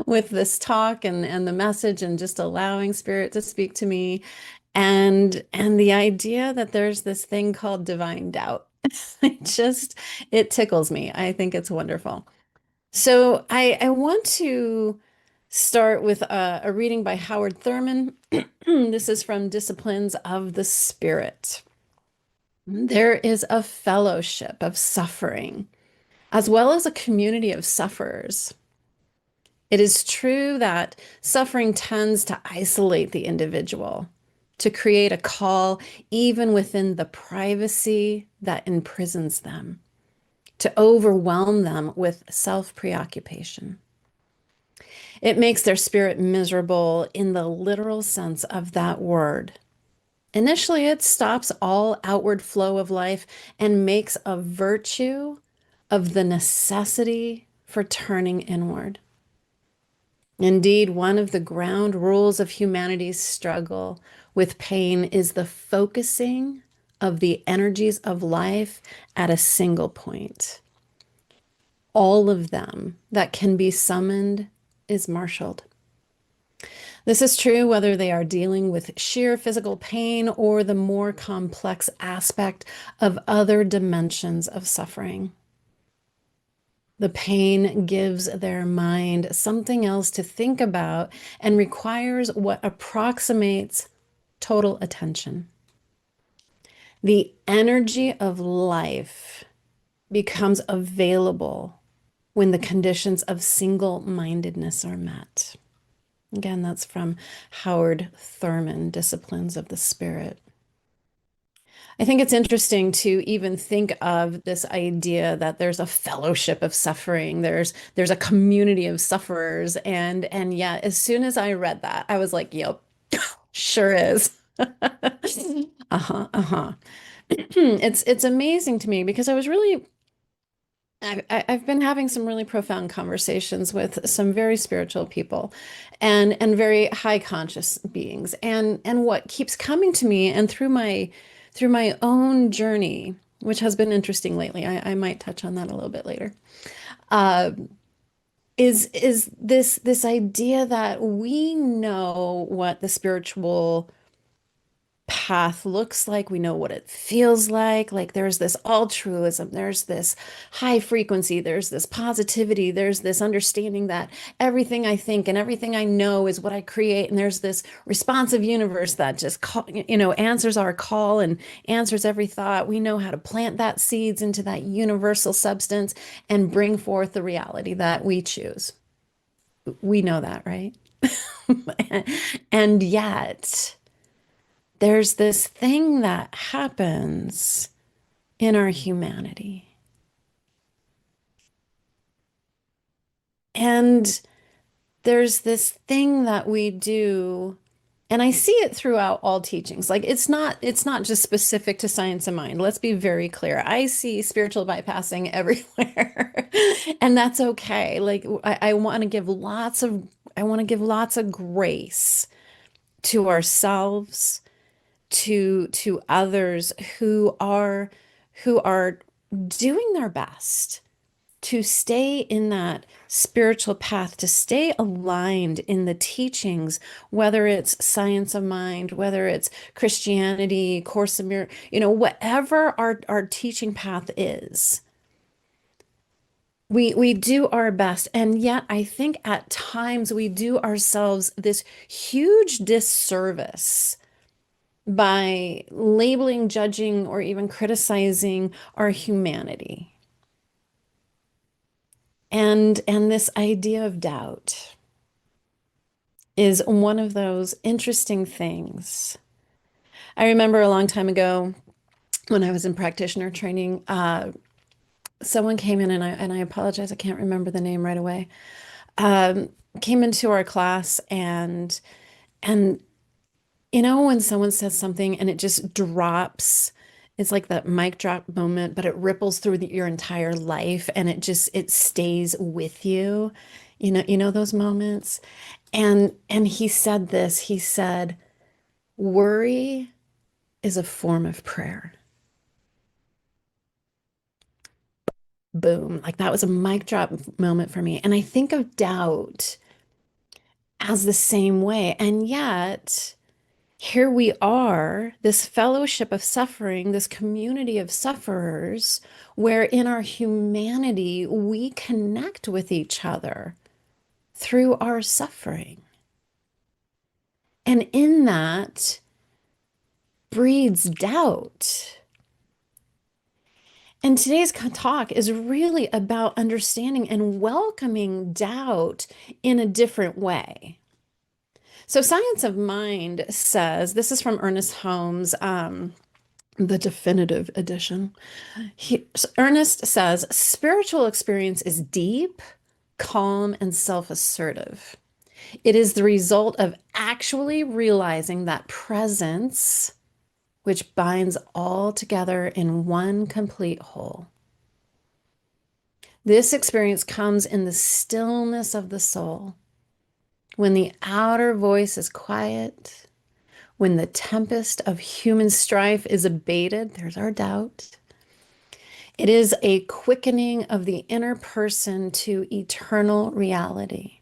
with this talk and the message and just allowing spirit to speak to me and the idea that there's this thing called divine doubt. It just it tickles me. I think it's wonderful. So I want to start with a reading by Howard Thurman. This is from Disciplines of the Spirit. There is a fellowship of suffering, as well as a community of sufferers. It is true that suffering tends to isolate the individual, to create a call even within the privacy that imprisons them, to overwhelm them with self-preoccupation. It makes their spirit miserable in the literal sense of that word. Initially, it stops all outward flow of life and makes a virtue of the necessity for turning inward. Indeed, one of the ground rules of humanity's struggle with pain is the focusing of the energies of life at a single point. All of them that can be summoned is marshaled. This is true whether they are dealing with sheer physical pain or the more complex aspect of other dimensions of suffering. The pain gives their mind something else to think about and requires what approximates total attention. The energy of life becomes available when the conditions of single-mindedness are met. Again, that's from Howard Thurman, Disciplines of the Spirit. I think it's interesting to even think of this idea that there's a fellowship of suffering, there's a community of sufferers, and yet as soon as I read that, I was like, yep, sure is. Uh-huh, uh-huh. It's amazing to me because I was really I've been having some really profound conversations with some very spiritual people and very high conscious beings. And what keeps coming to me and through my own journey, which has been interesting lately, I might touch on that a little bit later, uh, is this idea that we know what the spiritual path looks like. We know what it feels like. Like there's this altruism, there's this high frequency, there's this positivity, there's this understanding that everything I think and everything I know is what I create. And there's this responsive universe that just answers our call and answers every thought. We know how to plant that seeds into that universal substance and bring forth the reality that we choose. We know that, right? And yet, there's this thing that happens in our humanity. And there's this thing that we do, and I see it throughout all teachings. Like it's not just specific to science and mind. Let's be very clear. I see spiritual bypassing everywhere. And that's okay. Like I want to give lots of grace to ourselves, to others who are doing their best to stay in that spiritual path, to stay aligned in the teachings, whether it's science of mind, whether it's Christianity, Course in Miracles, whatever our teaching path is. We do our best, and yet I think at times we do ourselves this huge disservice by labeling, judging, or even criticizing our humanity. And this idea of doubt is one of those interesting things. I remember a long time ago when I was in practitioner training, someone came in and I apologize, I can't remember the name right away. Came into our class and when someone says something and it just drops, it's like that mic drop moment, but it ripples through your entire life and it stays with you. You know those moments. And he said this, he said, worry is a form of prayer. Boom. Like that was a mic drop moment for me. And I think of doubt as the same way. And yet, here we are, this fellowship of suffering, this community of sufferers, where in our humanity we connect with each other through our suffering. And in that breeds doubt. And today's talk is really about understanding and welcoming doubt in a different way. So, Science of Mind says this is from Ernest Holmes, the definitive edition. Ernest says spiritual experience is deep, calm, and self assertive. It is the result of actually realizing that presence, which binds all together in one complete whole. This experience comes in the stillness of the soul, when the outer voice is quiet, when the tempest of human strife is abated. There's our doubt. It is a quickening of the inner person to eternal reality.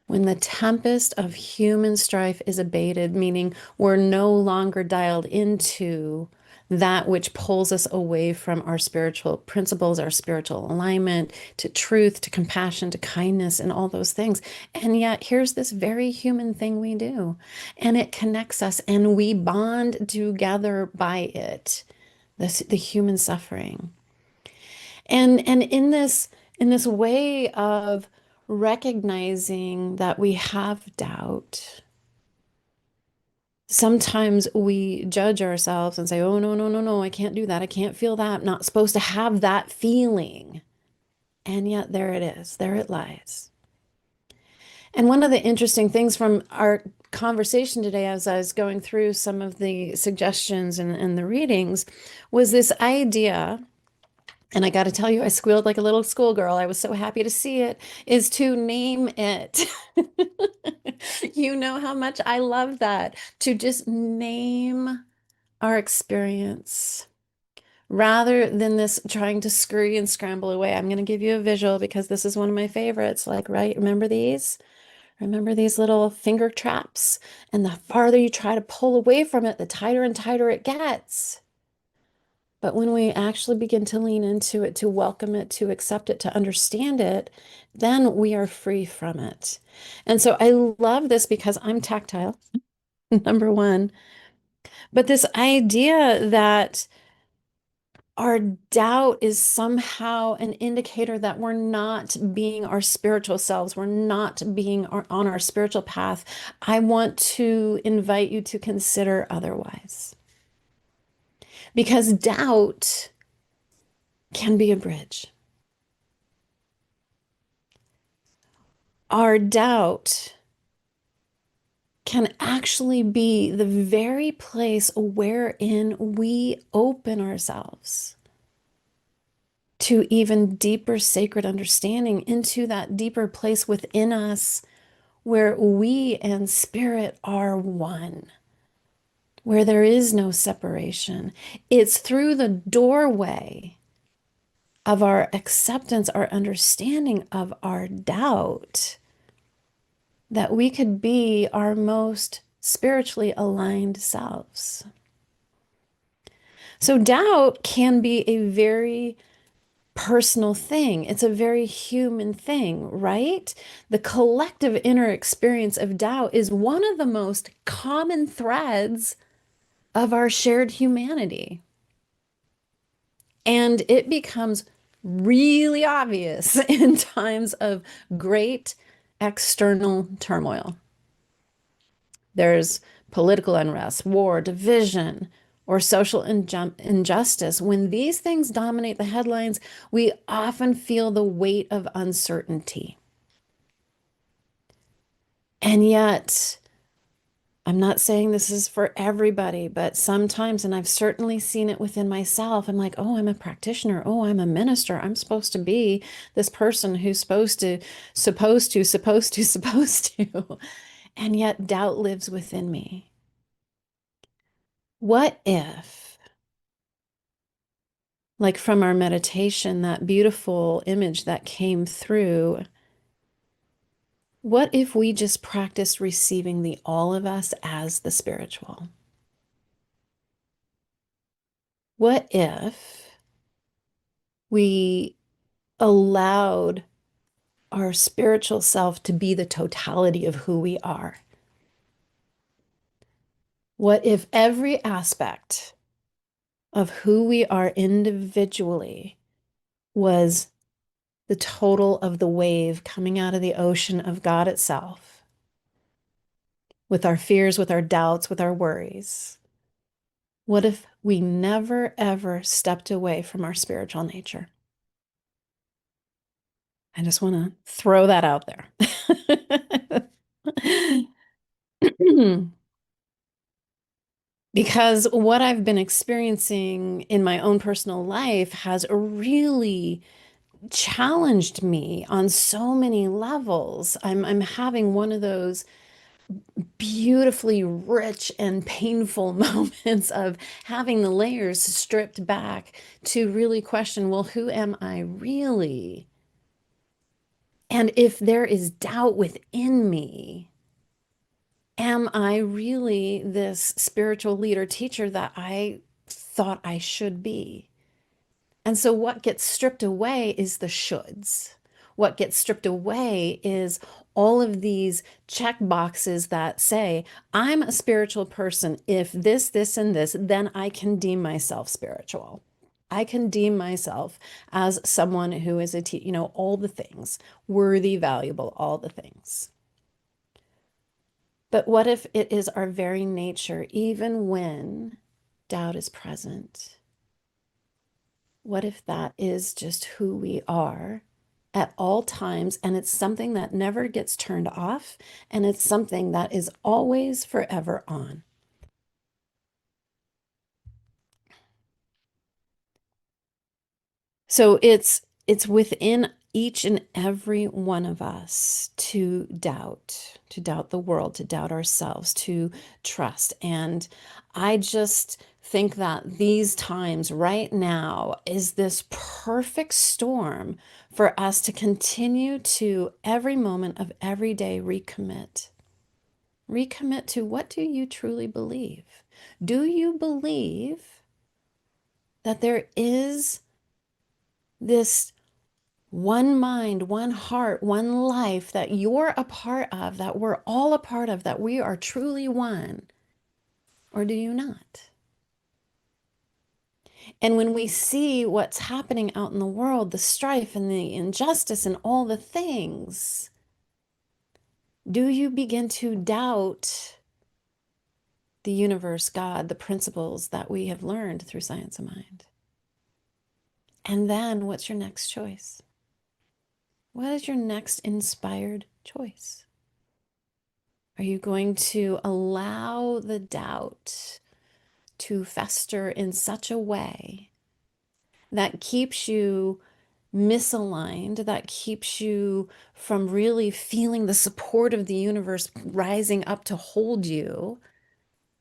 When the tempest of human strife is abated, meaning we're no longer dialed into that which pulls us away from our spiritual principles, our spiritual alignment, to truth, to compassion, to kindness, and all those things. And yet, here's this very human thing we do, and it connects us, and we bond together by it, the human suffering. And in this way of recognizing that we have doubt, sometimes we judge ourselves and say, oh, no, no, no, no, I can't do that. I can't feel that. I'm not supposed to have that feeling. And yet there it is. There it lies. And one of the interesting things from our conversation today, as I was going through some of the suggestions and the readings, was this idea. And I got to tell you, I squealed like a little schoolgirl. I was so happy to see it, is to name it. You know how much I love that, to just name our experience rather than this trying to scurry and scramble away. I'm going to give you a visual because this is one of my favorites. Like, right? Remember these? Remember these little finger traps? And the farther you try to pull away from it, the tighter and tighter it gets. But when we actually begin to lean into it, to welcome it, to accept it, to understand it, then we are free from it. And so I love this because I'm tactile, number one. But this idea that our doubt is somehow an indicator that we're not being our spiritual selves, we're not being on our spiritual path, I want to invite you to consider otherwise. Because doubt can be a bridge. Our doubt can actually be the very place wherein we open ourselves to even deeper sacred understanding, into that deeper place within us where we and spirit are one, where there is no separation. It's through the doorway of our acceptance, our understanding of our doubt, that we could be our most spiritually aligned selves. So doubt can be a very personal thing. It's a very human thing, right? The collective inner experience of doubt is one of the most common threads of our shared humanity. And it becomes really obvious in times of great external turmoil. There's political unrest, war, division, or social injustice. When these things dominate the headlines, we often feel the weight of uncertainty. And yet, I'm not saying this is for everybody, but sometimes, and I've certainly seen it within myself, I'm like, oh, I'm a practitioner. Oh, I'm a minister. I'm supposed to be this person who's supposed to. And yet doubt lives within me. What if, like from our meditation, that beautiful image that came through, What if we just practice receiving the all of us as the spiritual? What if we allowed our spiritual self to be the totality of who we are? What if every aspect of who we are individually was the total of the wave coming out of the ocean of God itself, with our fears, with our doubts, with our worries? What if we never, ever stepped away from our spiritual nature? I just want to throw that out there. Because what I've been experiencing in my own personal life has really challenged me on so many levels. I'm having one of those beautifully rich and painful moments of having the layers stripped back to really question, well, who am I really? And if there is doubt within me, am I really this spiritual leader teacher that I thought I should be? And so what gets stripped away is the shoulds. What gets stripped away is all of these check boxes that say, I'm a spiritual person. If this, this, and this, then I can deem myself spiritual. I can deem myself as someone who is all the things, worthy, valuable, all the things. But what if it is our very nature, even when doubt is present? What if that is just who we are at all times, and it's something that never gets turned off, and it's something that is always forever on? So it's within each and every one of us to doubt the world, to doubt ourselves, to trust. And I just think that these times right now is this perfect storm for us to continue to every moment of every day recommit. Recommit to, what do you truly believe? Do you believe that there is this one mind, one heart, one life that you're a part of, that we're all a part of, that we are truly one? Or do you not? And when we see what's happening out in the world, the strife and the injustice and all the things, do you begin to doubt the universe, God, the principles that we have learned through science of mind? And then what's your next choice? What is your next inspired choice? Are you going to allow the doubt to fester in such a way that keeps you misaligned, that keeps you from really feeling the support of the universe rising up to hold you?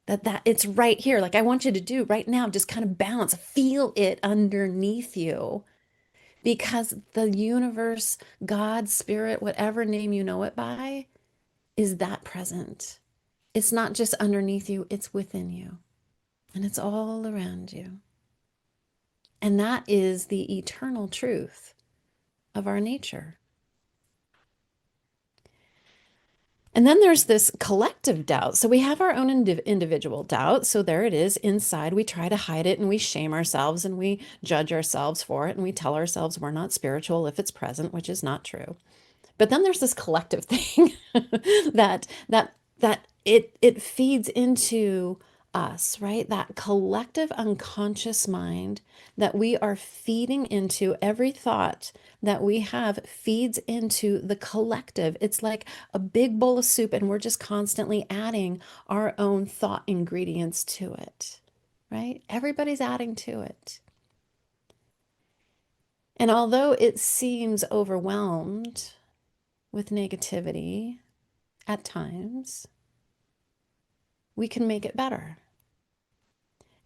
That it's right here. Like I want you to do right now, just kind of bounce, feel it underneath you, because the universe, God, spirit, whatever name you know it by, is that present. It's not just underneath you, it's within you, and it's all around you. And that is the eternal truth of our nature. And then there's this collective doubt. So we have our own individual doubt. So there it is inside. We try to hide it and we shame ourselves and we judge ourselves for it and we tell ourselves we're not spiritual if it's present, which is not true. But then there's this collective thing that it feeds into us, right? That collective unconscious mind that we are feeding into, every thought that we have feeds into the collective. It's like a big bowl of soup, and we're just constantly adding our own thought ingredients to it, right? Everybody's adding to it. And although it seems overwhelmed with negativity at times, we can make it better.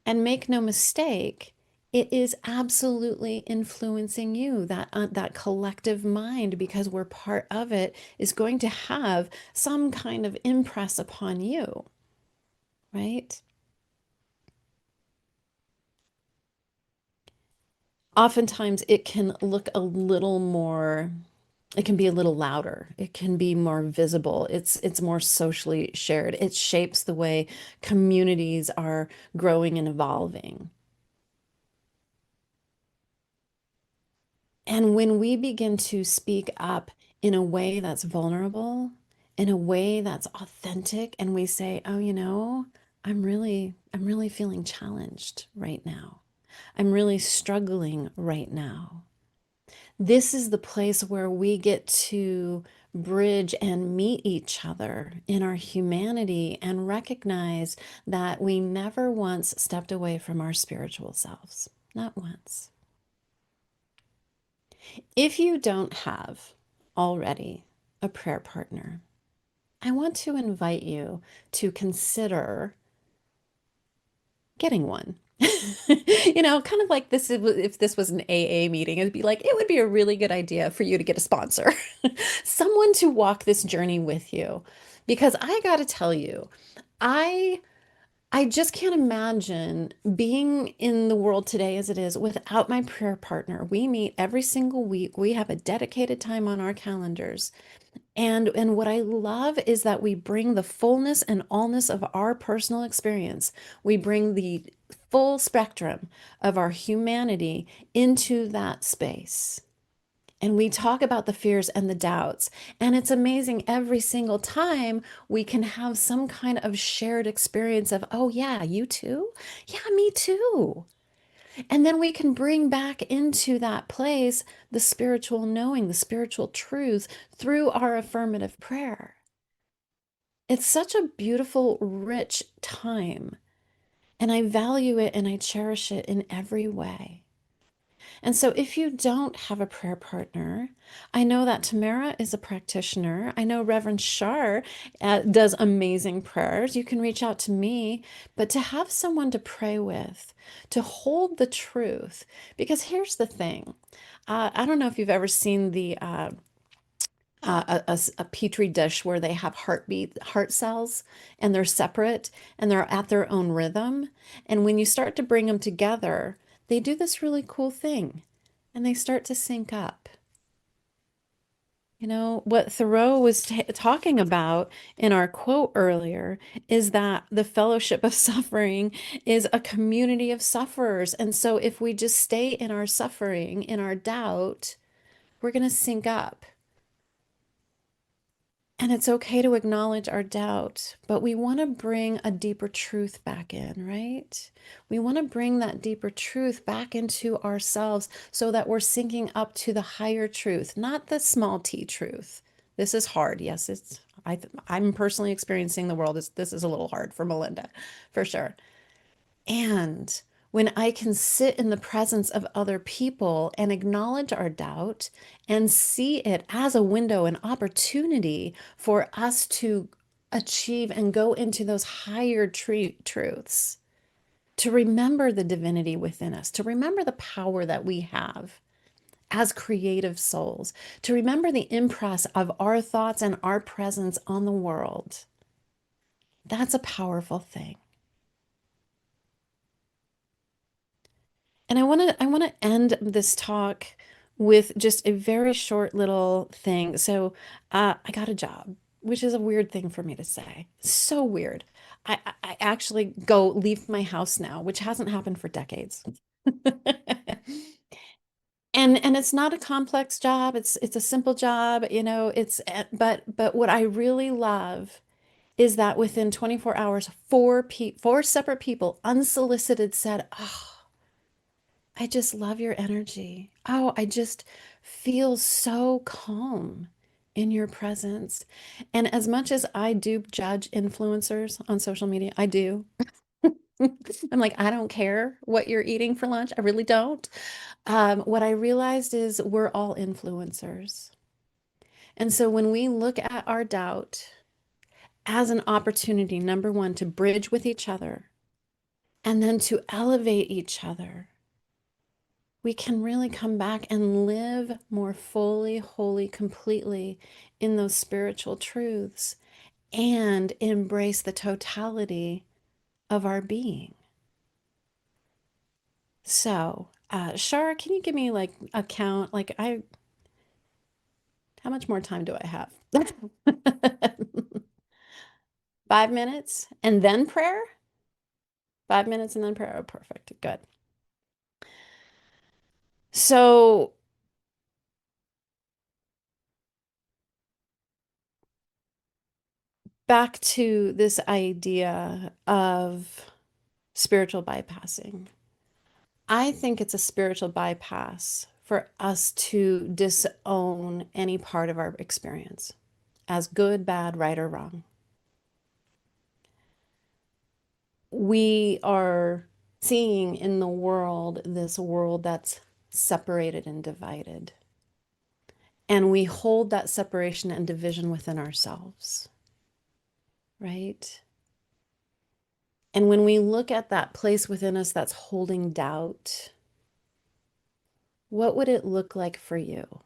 And make no mistake, It is absolutely influencing you. That collective mind, because we're part of it, is going to have some kind of impress upon you, right? Oftentimes it can look a little more, it can be a little louder. It can be more visible. It's more socially shared. It shapes the way communities are growing and evolving. And when we begin to speak up in a way that's vulnerable, in a way that's authentic, and we say, "Oh, I'm really feeling challenged right now. I'm really struggling right now." This is the place where we get to bridge and meet each other in our humanity and recognize that we never once stepped away from our spiritual selves. Not once. If you don't have already a prayer partner, I want to invite you to consider getting one. Kind of like this, if this was an AA meeting, it'd be like, it would be a really good idea for you to get a sponsor, someone to walk this journey with you. Because I got to tell you, I I just can't imagine being in the world today as it is without my prayer partner. We meet every single week. We have a dedicated time on our calendars. And what I love is that we bring the fullness and allness of our personal experience. We bring the full spectrum of our humanity into that space. And we talk about the fears and the doubts. And it's amazing every single time we can have some kind of shared experience of, oh, yeah, you too? Yeah, me too. And then we can bring back into that place the spiritual knowing, the spiritual truth through our affirmative prayer. It's such a beautiful, rich time. And I value it and I cherish it in every way. And so, if you don't have a prayer partner, I know that Tamara is a practitioner. I know Reverend Shar does amazing prayers. You can reach out to me, but to have someone to pray with, to hold the truth, because here's the thing. I don't know if you've ever seen a petri dish where they have heart cells, and they're separate and they're at their own rhythm. And when you start to bring them together, they do this really cool thing and they start to sync up. What Thoreau was talking about in our quote earlier is that the fellowship of suffering is a community of sufferers. And so if we just stay in our suffering, in our doubt, we're going to sync up. And it's okay to acknowledge our doubt, but we want to bring a deeper truth back in, right? We want to bring that deeper truth back into ourselves so that we're syncing up to the higher truth, not the small t truth. This is hard. Yes, I'm personally experiencing the world. This is a little hard for Melinda, for sure. And when I can sit in the presence of other people and acknowledge our doubt and see it as a window, an opportunity for us to achieve and go into those higher truths, to remember the divinity within us, to remember the power that we have as creative souls, to remember the impress of our thoughts and our presence on the world. That's a powerful thing. And I want to end this talk with just a very short little thing. So, I got a job, which is a weird thing for me to say. So weird. I actually go leave my house now, which hasn't happened for decades. And it's not a complex job. It's a simple job, but what I really love is that within 24 hours, four separate people unsolicited said, "Oh, I just love your energy. Oh, I just feel so calm in your presence." And as much as I do judge influencers on social media, I do. I'm like, I don't care what you're eating for lunch. I really don't. What I realized is we're all influencers. And so when we look at our doubt as an opportunity, number one, to bridge with each other and then to elevate each other, we can really come back and live more fully, wholly, completely in those spiritual truths and embrace the totality of our being. So, Shara, can you give me like a count? How much more time do I have? 5 minutes and then prayer? 5 minutes and then prayer. Oh, perfect. Good. So, back to this idea of spiritual bypassing. I think it's a spiritual bypass for us to disown any part of our experience as good, bad, right, or wrong. We are seeing in the world this world that's separated and divided. And we hold that separation and division within ourselves, right? And when we look at that place within us that's holding doubt, what would it look like for you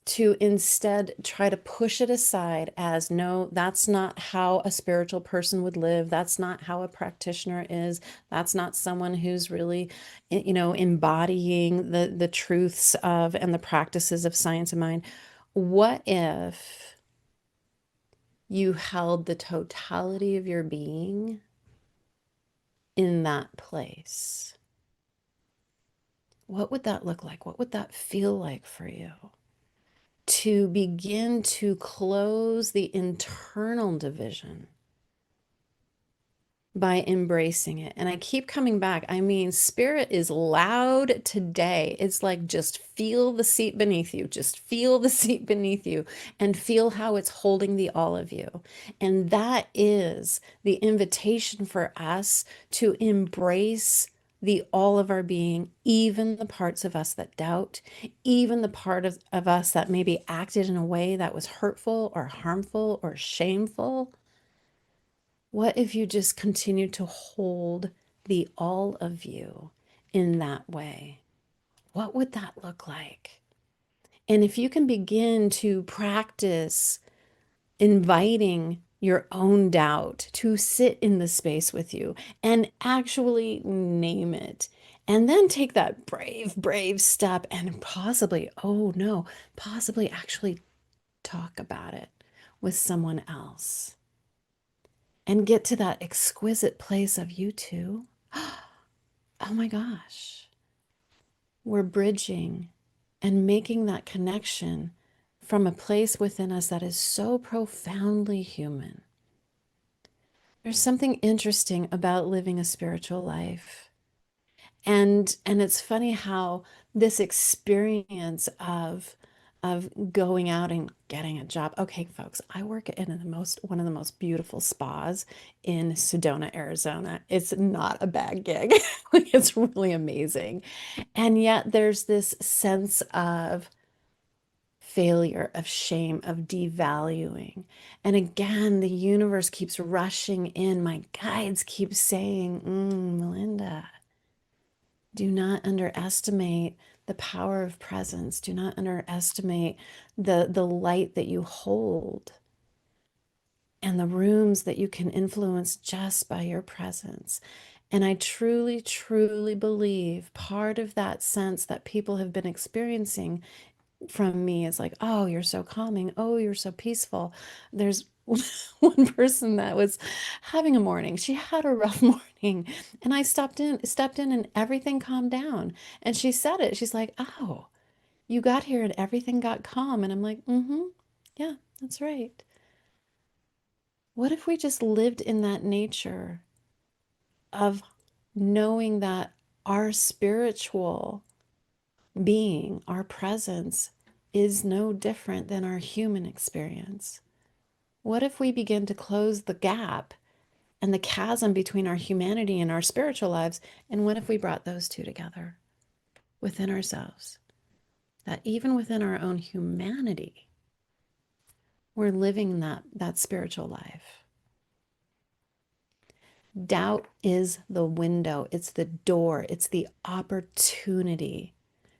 to instead try to push it aside as no, that's not how a spiritual person would live. That's not how a practitioner is. That's not someone who's really, embodying the truths of and the practices of science of mind. What if you held the totality of your being in that place? What would that look like? What would that feel like for you? To begin to close the internal division by embracing it. And I keep coming back. I mean, spirit is loud today. It's like just feel the seat beneath you, just feel the seat beneath you and feel how it's holding the all of you. And that is the invitation for us to embrace the all of our being, even the parts of us that doubt, even the part of us that maybe acted in a way that was hurtful or harmful or shameful. What if you just continue to hold the all of you in that way? What would that look like? And if you can begin to practice inviting your own doubt to sit in the space with you and actually name it, and then take that brave, brave step and possibly, oh no, possibly actually talk about it with someone else and get to that exquisite place of you two. Oh my gosh. We're bridging and making that connection from a place within us that is so profoundly human. There's something interesting about living a spiritual life. And it's funny how this experience of going out and getting a job. Okay, folks, I work in one of the most beautiful spas in Sedona, Arizona. It's not a bad gig. It's really amazing. And yet there's this sense of failure, of shame, of devaluing. And again, the universe keeps rushing in. My guides keep saying, Melinda, do not underestimate the power of presence. Do not underestimate the light that you hold and the rooms that you can influence just by your presence. And I truly, truly believe part of that sense that people have been experiencing from me is like, oh, you're so calming. Oh, you're so peaceful. There's one person that was having a morning. She had a rough morning, and I stepped in, and everything calmed down. And she said it. She's like, oh, you got here and everything got calm. And I'm like, mm-hmm. Yeah, that's right. What if we just lived in that nature of knowing that our spiritual being, our presence, is no different than our human experience? What if we begin to close the gap and the chasm between our humanity and our spiritual lives? And what if we brought those two together within ourselves? That even within our own humanity, we're living that spiritual life. Doubt is the window, it's the door, it's the opportunity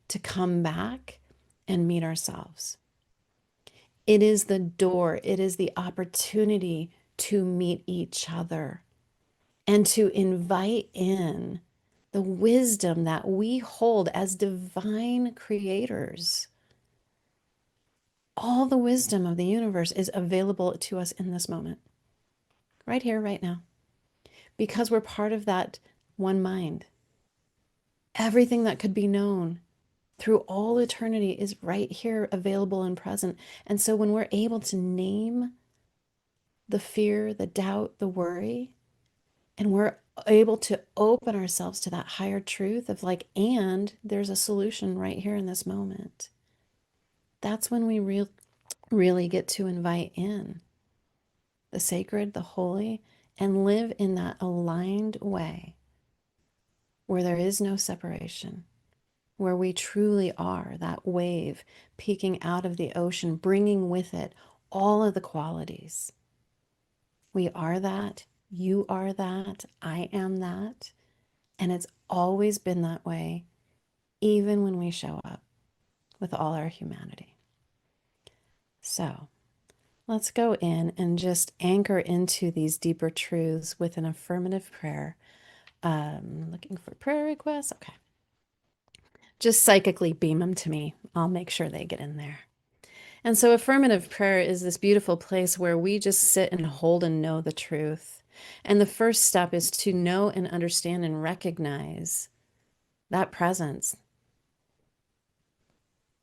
to come back and meet ourselves. It is the door, it is the opportunity to meet each other and to invite in the wisdom that we hold as divine creators. All the wisdom of the universe is available to us in this moment, right here, right now, because we're part of that one mind. Everything that could be known through all eternity is right here, available and present. And so when we're able to name the fear, the doubt, the worry, and we're able to open ourselves to that higher truth of like, and there's a solution right here in this moment. That's when we really get to invite in the sacred, the holy, and live in that aligned way where there is no separation, where we truly are that wave peeking out of the ocean, bringing with it all of the qualities. We are that, you are that, I am that, and it's always been that way, even when we show up with all our humanity. So let's go in and just anchor into these deeper truths with an affirmative prayer. Looking for prayer requests. Okay. Just psychically beam them to me. I'll make sure they get in there. And so affirmative prayer is this beautiful place where we just sit and hold and know the truth. And the first step is to know and understand and recognize that presence.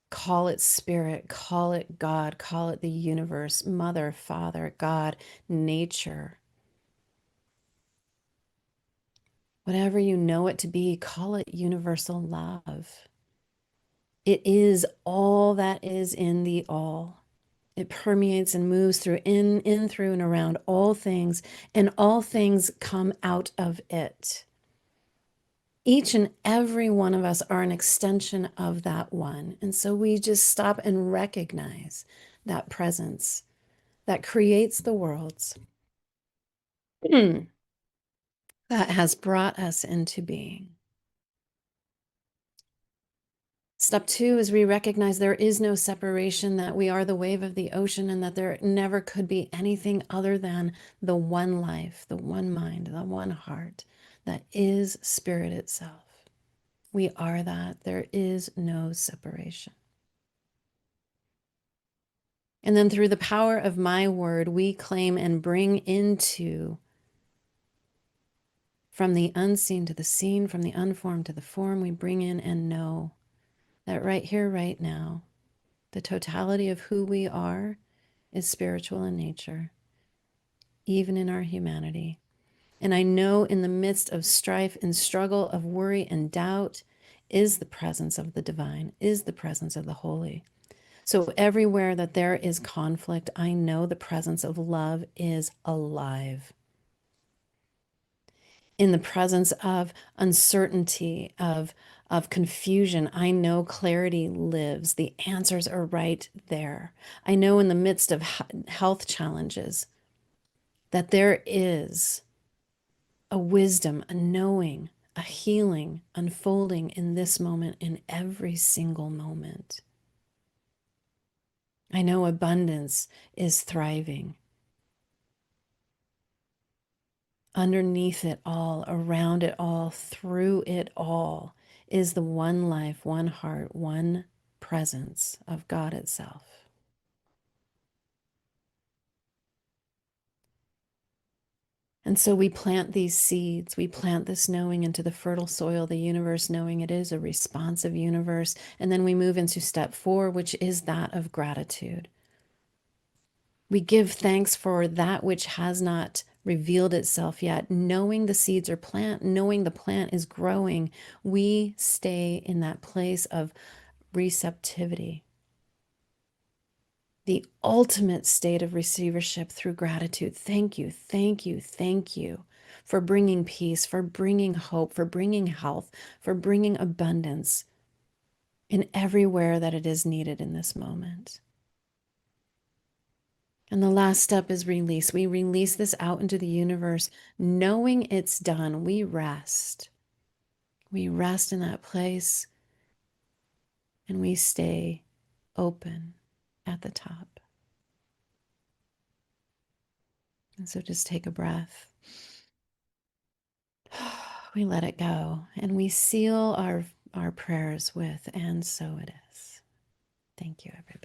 Call it spirit, call it God, call it the universe, mother, father, God, nature. Whatever you know it to be, call it universal love. It is all that is in the all. It permeates and moves through, in, through, and around all things, and all things come out of it. Each and every one of us are an extension of that one. And so we just stop and recognize that presence that creates the worlds that has brought us into being. Step 2 is we recognize there is no separation, that we are the wave of the ocean, and that there never could be anything other than the one life, the one mind, the one heart that is spirit itself. We are that. There is no separation. And then through the power of my word, we claim and bring into, from the unseen to the seen, from the unformed to the form, we bring in and know that right here, right now, the totality of who we are is spiritual in nature, even in our humanity. And I know in the midst of strife and struggle, of worry and doubt, is the presence of the divine, is the presence of the holy. So everywhere that there is conflict, I know the presence of love is alive. In the presence of uncertainty, of confusion, I know clarity lives. The answers are right there. I know in the midst of health challenges that there is a wisdom, a knowing, a healing unfolding in this moment, in every single moment. I know abundance is thriving. Underneath it all, around it all, through it all, is the one life, one heart, one presence of God itself. And so we plant these seeds, we plant this knowing into the fertile soil, the universe, knowing it is a responsive universe. And then we move into step 4, which is that of gratitude. We give thanks for that which has not revealed itself yet. Knowing the seeds are plant, knowing the plant is growing, we stay in that place of receptivity. The ultimate state of receivership through gratitude. Thank you, thank you, thank you for bringing peace, for bringing hope, for bringing health, for bringing abundance in everywhere that it is needed in this moment. And the last step is release. We release this out into the universe, knowing it's done. We rest. We rest in that place and we stay open at the top. And so just take a breath. We let it go and we seal our prayers with, and so it is. Thank you, everybody.